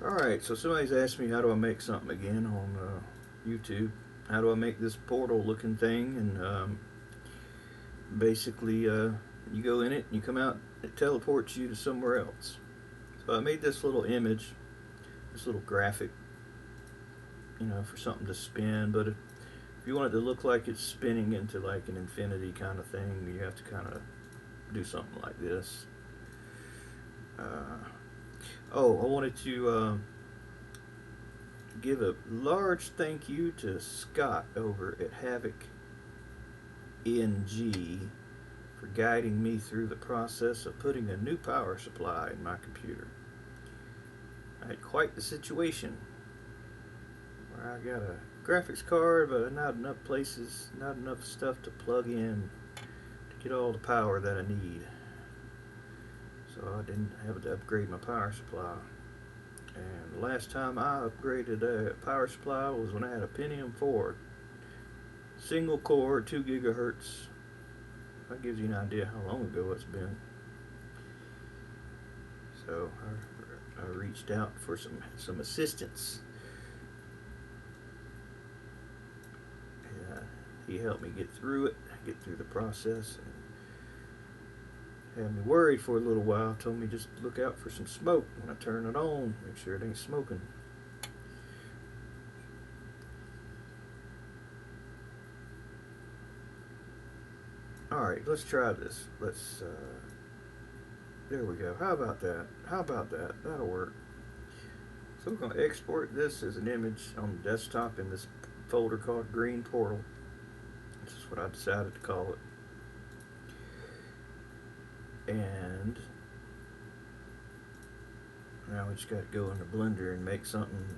Alright, so somebody's asked me how do I make something again on YouTube. How do I make this portal looking thing? And basically, you go in it, and you come out, it teleports you to somewhere else. So I made this little image, this little graphic, for something to spin. But if you want it to look like it's spinning into like an infinity kind of thing, you have to kind of do something like this. I wanted to give a large thank you to Scott over at Havoc NG for guiding me through the process of putting a new power supply in my computer. I had quite the situation where I got a graphics card, but not enough places, not enough stuff to plug in to get all the power that I need. So I didn't have to upgrade my power supply. And the last time I upgraded a power supply was when I had a Pentium 4. Single core, 2 gigahertz. That gives you an idea how long ago it's been. So I reached out for some assistance. He helped me get through it, get through the process, and had me worried for a little while. Told me just look out for some smoke when I turn it on. Make sure it ain't smoking. Alright, let's try this. There we go. How about that? That'll work. So we're going to export this as an image on the desktop in this folder called Green Portal. This is what I decided to call it. And now we just got to go into Blender and make something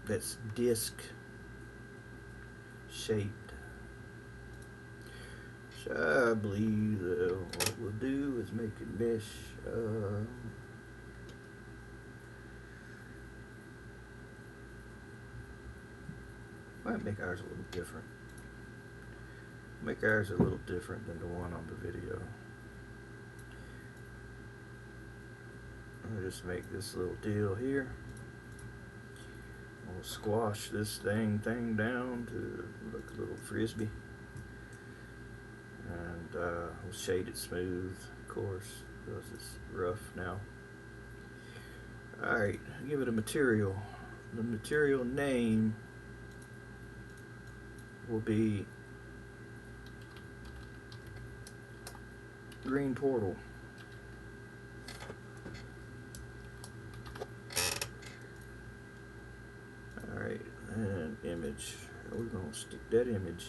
that's disc shaped. So I believe that what we'll do is make a mesh. Might make ours a little different. Make ours a little different than the one on the video. I'll just make this little deal here. We'll squash this thing down to look a little frisbee. And we'll shade it smooth, of course, because it's rough now. Alright, give it a material. The material name will be Green Portal. Alright, and image. We're going to stick that image.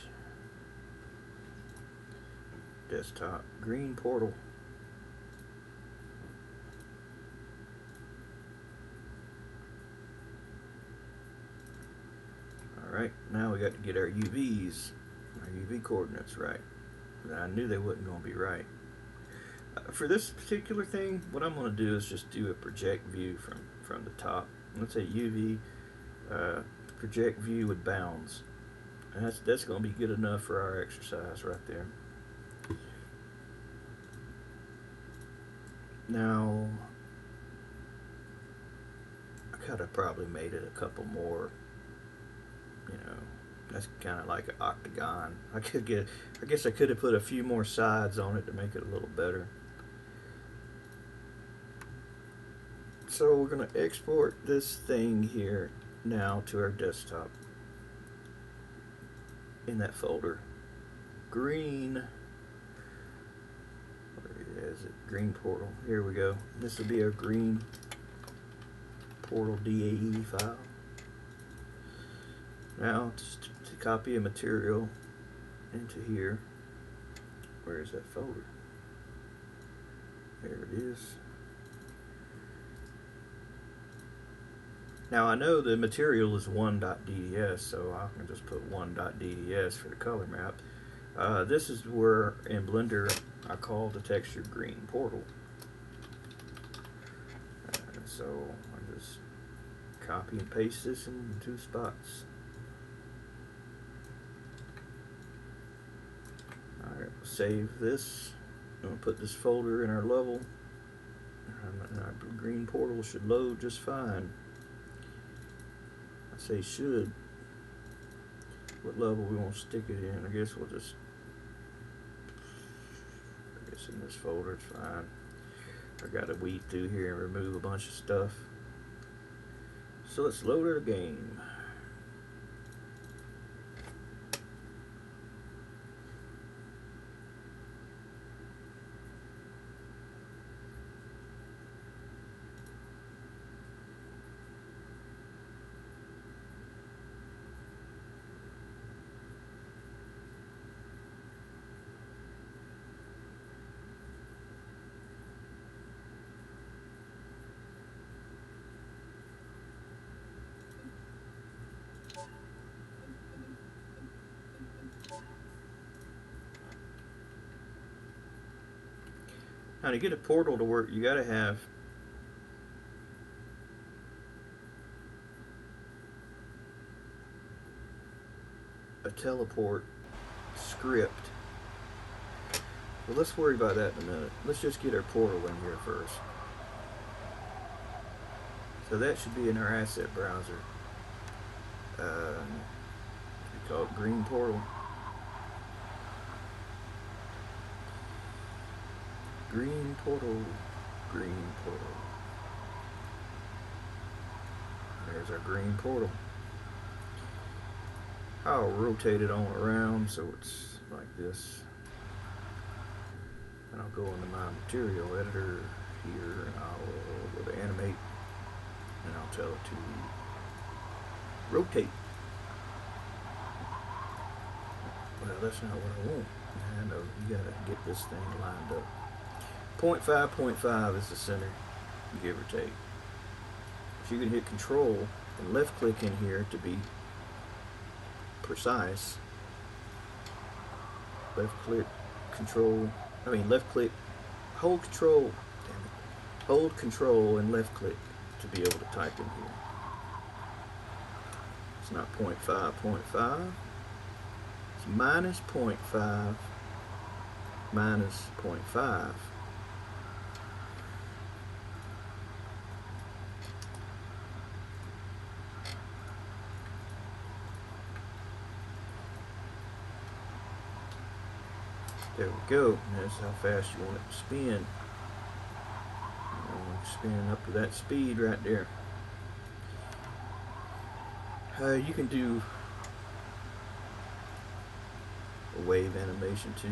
Desktop. Green Portal. Alright, now we got to get our UVs, our UV coordinates right. I knew they wasn't going to be right. For this particular thing, what I'm going to do is just do a project view from the top. Let's say UV project view with bounds. And that's going to be good enough for our exercise right there. Now, I could have probably made it a couple more. That's kind of like an octagon. I guess I could have put a few more sides on it to make it a little better. So we're going to export this thing here now to our desktop in that folder. Green, where is it? Green Portal. Here we go. This will be our Green Portal DAE file. Now, just to copy a material into here. Where is that folder? There it is. Now I know the material is 1.dds, so I can just put 1.dds for the color map. This is where in Blender I call the texture Green Portal. So I just copy and paste this in 2 spots. Alright, save this. I'm going to put this folder in our level. Our green portal should load just fine. I say should. What level we want to stick it in? I guess we'll just. I guess in this folder it's fine. I got to weed through here and remove a bunch of stuff. So let's load our game. Now to get a portal to work, you gotta have a teleport script. Well, let's worry about that in a minute. Let's just get our portal in here first. So that should be in our asset browser. We call it green portal. Green portal, green portal. There's our green portal. I'll rotate it on around so it's like this. And I'll go into my material editor here and I'll go to animate and I'll tell it to rotate. Well, that's not what I want. I know, you gotta get this thing lined up. 0.5 is the center, give or take. So you can hit Control and left click in here to be precise. Left click, left click, hold Control, damn it. Hold Control and left click to be able to type in here. It's not 0.5, it's minus 0.5 minus 0.5. There we go. That's how fast you want it to spin. Spin up to that speed right there. You can do a wave animation too,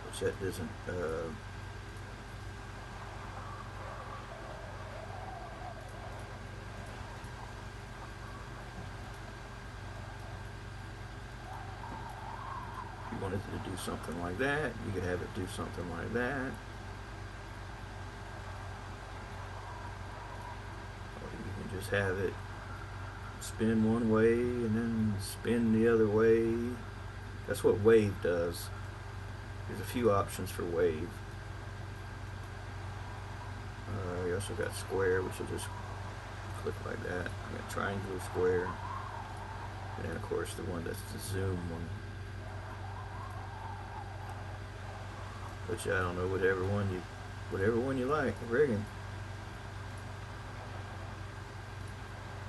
which that doesn't. Wanted to do something like that, you could have it do something like that. Or you can just have it spin one way and then spin the other way. That's what wave does. There's a few options for wave. You also got square, which will just click like that. You got triangle, square, and then of course the one that's the zoom one. Which I don't know, whatever one you like, rigging.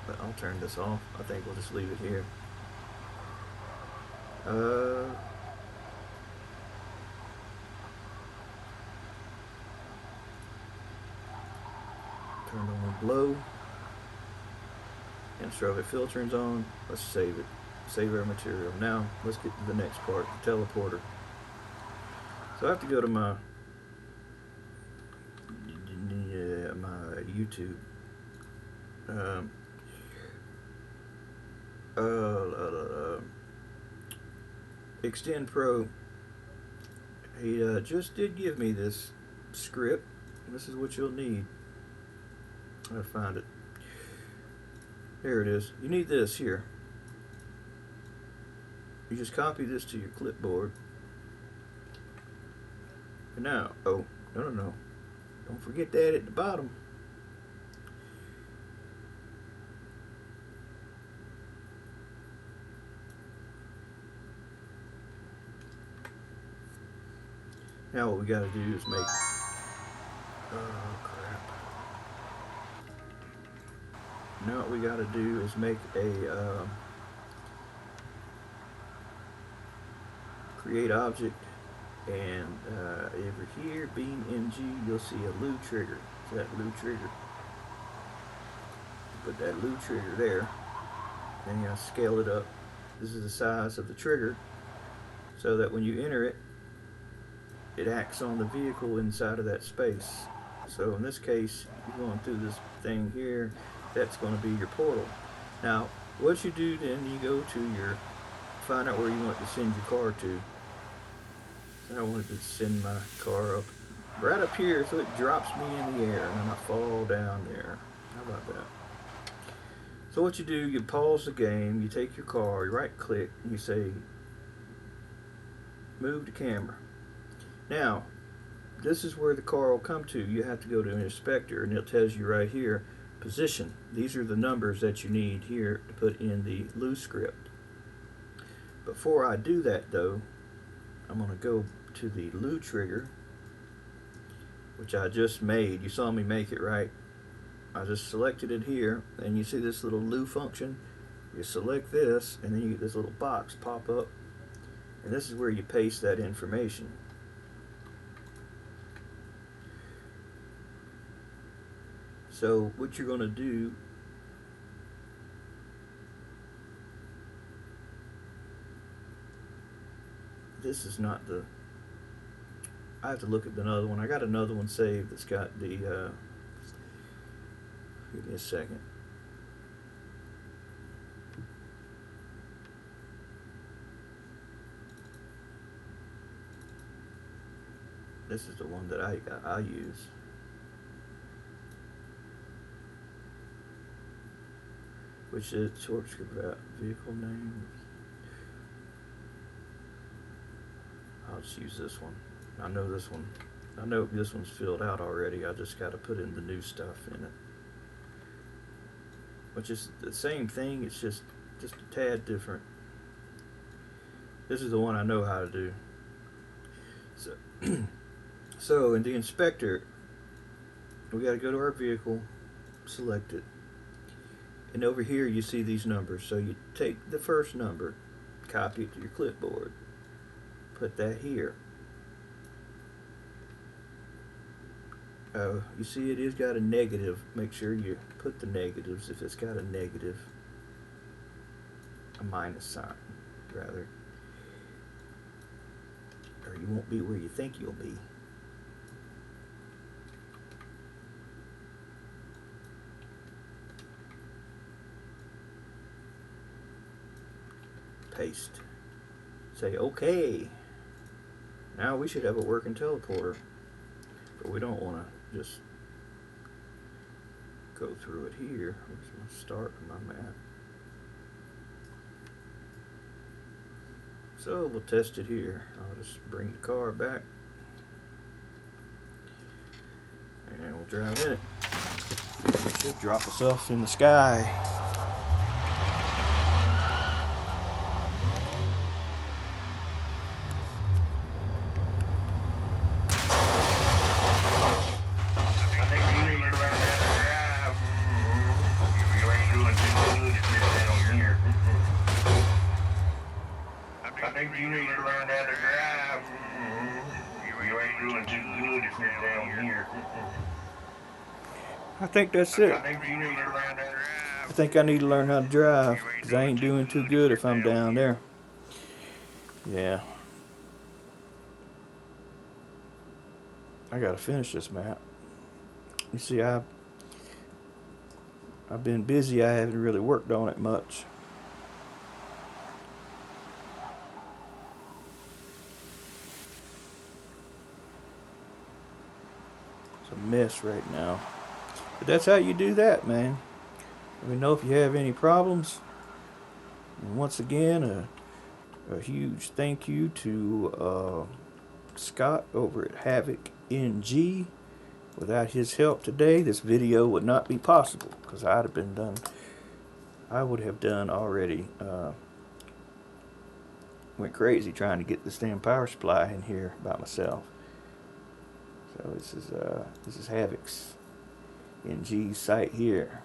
But I'll turn this off. I think we'll just leave it here. Turn on blow. And strawberry filtering on. Let's save it. Save our material. Now let's get to the next part, the teleporter. So I have to go to my YouTube. Extend Pro. He just did give me this script. This is what you'll need. I'll find it. Here it is. You need this here. You just copy this to your clipboard. And now, oh, no. Don't forget that at the bottom. Now what we got to do is make Now what we got to do is make a create object, and over here being ng, you'll see a loo trigger. So that loo trigger, put that loo trigger there, and you scale it up. This is the size of the trigger, so that when you enter it, it acts on the vehicle inside of that space. So in this case, you're going through this thing here, that's going to be your portal. Now, what you do then, you go to your, find out where you want to send your car to. So I wanted to send my car up, right up here, so it drops me in the air and then I fall down there. How about that? So what you do, you pause the game, you take your car, you right click, and you say, move the camera. Now, this is where the car will come to. You have to go to an inspector, and it tells you right here, position. These are the numbers that you need here to put in the loo script. Before I do that though, I'm going to go to the loo trigger, which I just made. You saw me make it, right? I just selected it here, and you see this little loo function. You select this, and then you get this little box pop up, and this is where you paste that information. So what you're going to do, this is not the, I have to look at another one. I got another one saved that's got the, give me a second. This is the one that I use. Which is TorqueScript vehicleName. I'll just use this one. I know this one. I know this one's filled out already. I just got to put in the new stuff in it. Which is the same thing. It's just a tad different. This is the one I know how to do. So, so in the inspector, we got to go to our vehicle, select it. And over here you see these numbers. So you take the first number, copy it to your clipboard, put that here. You see it has got a negative. Make sure you put the negatives if it's got a negative, a minus sign rather, or you won't be where you think you'll be. Paste. Say OK. Now we should have a working teleporter, but we don't want to just go through it here. Where's my start on my map? So we'll test it here. I'll just bring the car back and we'll drive in it. It should drop us off in the sky. I think you need to learn how to drive. You ain't doing too good if you're down here. I think that's it. I think you need to learn how to drive. I think I need to learn how to drive, because I ain't doing too good if I'm down there. Yeah. I gotta finish this map. You see, I've been busy. I haven't really worked on it much. It's a mess right now. But that's how you do that, man. Let me know if you have any problems. And once again, a huge thank you to Scott over at Havoc NG. Without his help today, this video would not be possible, because I would have done already. Went crazy trying to get this damn power supply in here by myself. So this is Havoc's NG site here.